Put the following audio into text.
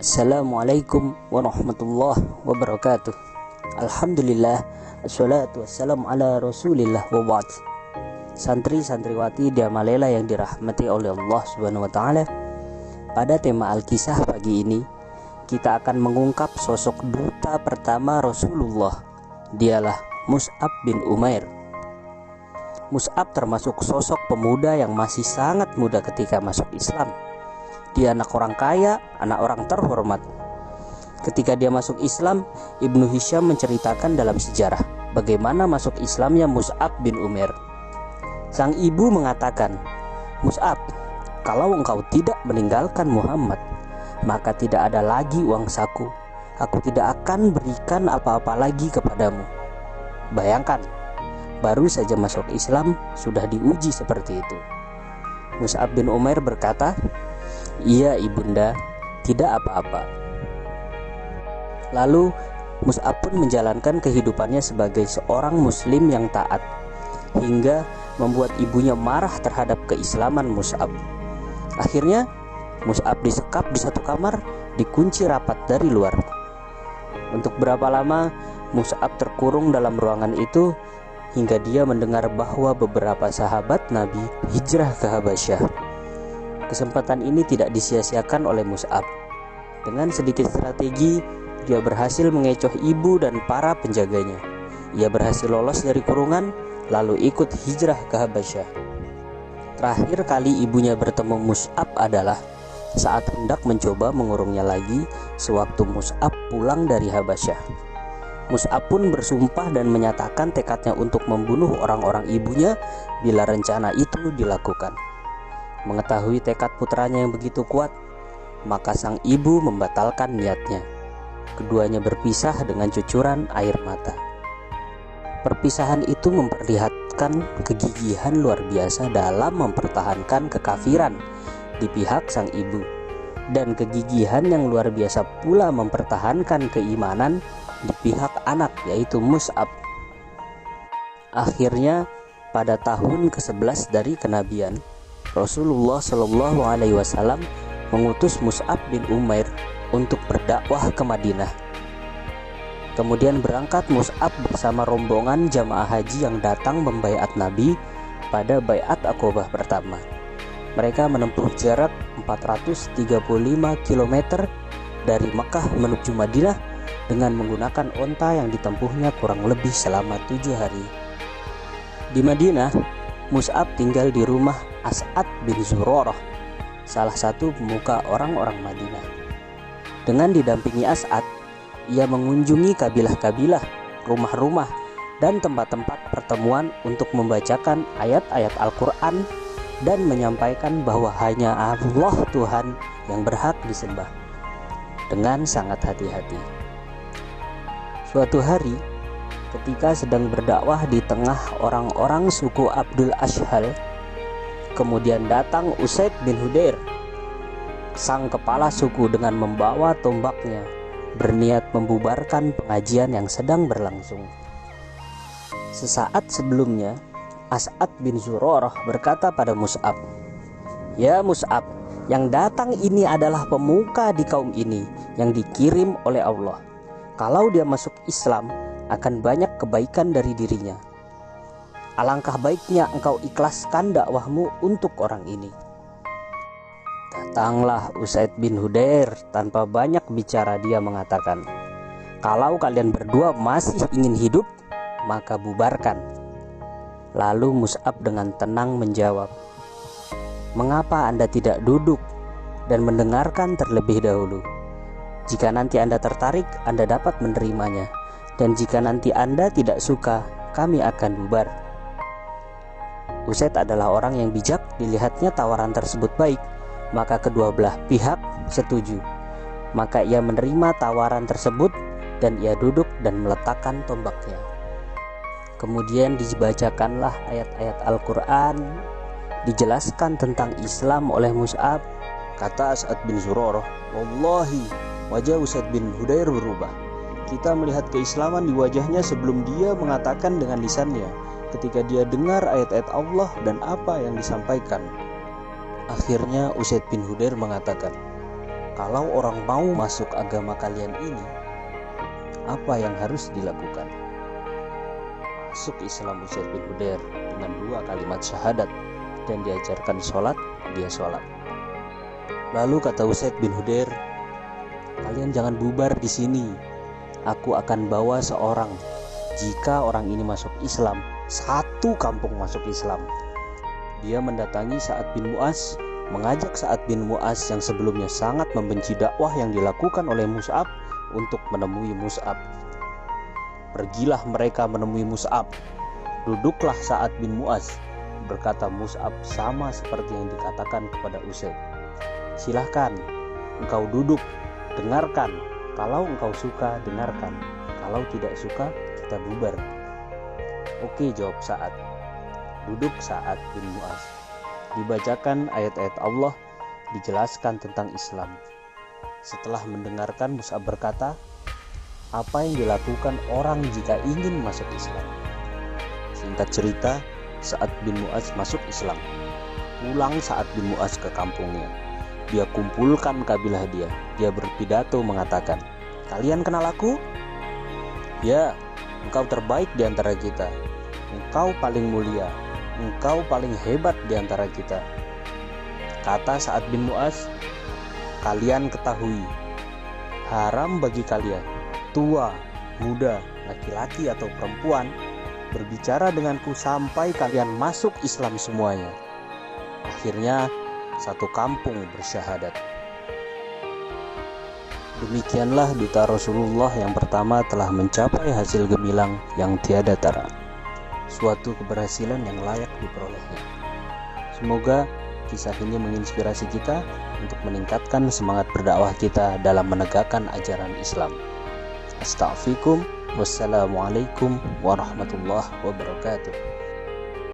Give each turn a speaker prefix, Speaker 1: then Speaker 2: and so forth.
Speaker 1: Assalamualaikum warahmatullahi wabarakatuh. Alhamdulillah, assalatu wassalamu ala rasulillah wa ba'd. Santri-santriwati Diamalela yang dirahmati oleh Allah Subhanahu wa taala. Pada tema Al-Kisah pagi ini, kita akan mengungkap sosok duta pertama Rasulullah. Dialah Mus'ab bin Umair. Mus'ab termasuk sosok pemuda yang masih sangat muda ketika masuk Islam. Dia anak orang kaya, anak orang terhormat. Ketika dia masuk Islam, Ibnu Hisham menceritakan dalam sejarah bagaimana masuk Islamnya Mus'ab bin Umair. Sang ibu mengatakan, "Mus'ab, kalau engkau tidak meninggalkan Muhammad, maka tidak ada lagi uang saku. Aku tidak akan berikan apa-apa lagi kepadamu." Bayangkan, baru saja masuk Islam sudah diuji seperti itu. Mus'ab bin Umair berkata, "Iya ibunda, tidak apa-apa." Lalu Mus'ab pun menjalankan kehidupannya sebagai seorang muslim yang taat, hingga membuat ibunya marah terhadap keislaman Mus'ab. Akhirnya Mus'ab disekap di satu kamar, dikunci rapat dari luar. Untuk berapa lama Mus'ab terkurung dalam ruangan itu, hingga dia mendengar bahwa beberapa sahabat Nabi hijrah ke Habasyah. Kesempatan ini tidak disia-siakan oleh Mus'ab. Dengan sedikit strategi, dia berhasil mengecoh ibu dan para penjaganya. Ia berhasil lolos dari kurungan, lalu ikut hijrah ke Habasyah. Terakhir kali ibunya bertemu Mus'ab adalah saat hendak mencoba mengurungnya lagi sewaktu Mus'ab pulang dari Habasyah. Mus'ab pun bersumpah dan menyatakan tekadnya untuk membunuh orang-orang ibunya bila rencana itu dilakukan. Mengetahui tekad putranya yang begitu kuat, maka sang ibu membatalkan niatnya. Keduanya berpisah dengan cucuran air mata. Perpisahan itu memperlihatkan kegigihan luar biasa dalam mempertahankan kekafiran di pihak sang ibu, dan kegigihan yang luar biasa pula mempertahankan keimanan di pihak anak, yaitu Mus'ab. Akhirnya pada tahun ke-11 dari kenabian, Rasulullah Shallallahu Alaihi Wasallam mengutus Mus'ab bin Umair untuk berdakwah ke Madinah. Kemudian berangkat Mus'ab bersama rombongan jamaah haji yang datang membaiat Nabi pada baiat Aqobah pertama. Mereka menempuh jarak 435 km dari Mekah menuju Madinah dengan menggunakan onta yang ditempuhnya kurang lebih selama 7 hari. Di Madinah, Mus'ab tinggal di rumah As'ad bin Zurarah, salah satu pemuka orang-orang Madinah. Dengan didampingi As'ad, ia mengunjungi kabilah-kabilah, rumah-rumah, dan tempat-tempat pertemuan untuk membacakan ayat-ayat Al-Quran dan menyampaikan bahwa hanya Allah Tuhan yang berhak disembah, dengan sangat hati-hati. Suatu hari, ketika sedang berdakwah di tengah orang-orang suku Abdul Ashhal, kemudian datang Usaid bin Hudair, sang kepala suku, dengan membawa tombaknya, berniat membubarkan pengajian yang sedang berlangsung. Sesaat sebelumnya, As'ad bin Zurarah berkata pada Mus'ab, "Ya Mus'ab, yang datang ini adalah pemuka di kaum ini yang dikirim oleh Allah. Kalau dia masuk Islam, akan banyak kebaikan dari dirinya. Alangkah baiknya engkau ikhlaskan dakwahmu untuk orang ini." Datanglah Usaid bin Hudair. Tanpa banyak bicara dia mengatakan, "Kalau kalian berdua masih ingin hidup, maka bubarkan." Lalu Mus'ab dengan tenang menjawab, "Mengapa Anda tidak duduk dan mendengarkan terlebih dahulu? Jika nanti Anda tertarik, Anda dapat menerimanya. Dan jika nanti Anda tidak suka, kami akan bubar." Usaid adalah orang yang bijak. Dilihatnya tawaran tersebut baik, maka kedua belah pihak setuju. Maka ia menerima tawaran tersebut dan ia duduk dan meletakkan tombaknya. Kemudian dibacakanlah ayat-ayat Al-Quran, dijelaskan tentang Islam oleh Mus'ab. Kata As'ad bin Zurarah, "Wallahi, wajah Usaid bin Hudair berubah. Kita melihat keislaman di wajahnya sebelum dia mengatakan dengan lisannya, ketika dia dengar ayat-ayat Allah dan apa yang disampaikan." Akhirnya Usaid bin Hudair mengatakan, kalau orang mau masuk agama kalian ini, apa yang harus dilakukan? Masuk Islam Usaid bin Hudair dengan 2 kalimat syahadat dan diajarkan sholat, dia sholat. Lalu kata Usaid bin Hudair, kalian jangan bubar di sini. Aku akan bawa seorang. Jika orang ini masuk Islam, 1 kampung masuk Islam. Dia mendatangi Sa'ad bin Mu'az, mengajak Sa'ad bin Mu'az yang sebelumnya sangat membenci dakwah yang dilakukan oleh Mus'ab untuk menemui Mus'ab. Pergilah mereka menemui Mus'ab. Duduklah Sa'ad bin Mu'az. Berkata Mus'ab sama seperti yang dikatakan kepada Usaid. Silahkan, engkau duduk, dengarkan. Kalau engkau suka, dengarkan. Kalau tidak suka, kita bubar. Oke, jawab Sa'ad. Duduk Sa'ad bin Mu'az. Dibacakan ayat-ayat Allah, dijelaskan tentang Islam. Setelah mendengarkan, Mus'ab berkata, apa yang dilakukan orang jika ingin masuk Islam? Singkat cerita, Sa'ad bin Mu'az masuk Islam. Pulang Sa'ad bin Mu'az ke kampungnya. Dia kumpulkan kabilah dia. Dia berpidato mengatakan, kalian kenal aku? Ya, engkau terbaik di antara kita. Engkau paling mulia. Engkau paling hebat di antara kita. Kata Sa'ad bin Mu'az, kalian ketahui, haram bagi kalian, tua, muda, laki-laki atau perempuan, berbicara denganku sampai kalian masuk Islam semuanya. Akhirnya 1 kampung bersyahadat. Demikianlah duta Rasulullah yang pertama telah mencapai hasil gemilang yang tiada tara. Suatu keberhasilan yang layak diperolehnya. Semoga kisah ini menginspirasi kita untuk meningkatkan semangat berdakwah kita dalam menegakkan ajaran Islam. Astaghfirukum. Wassalamualaikum warahmatullahi wabarakatuh.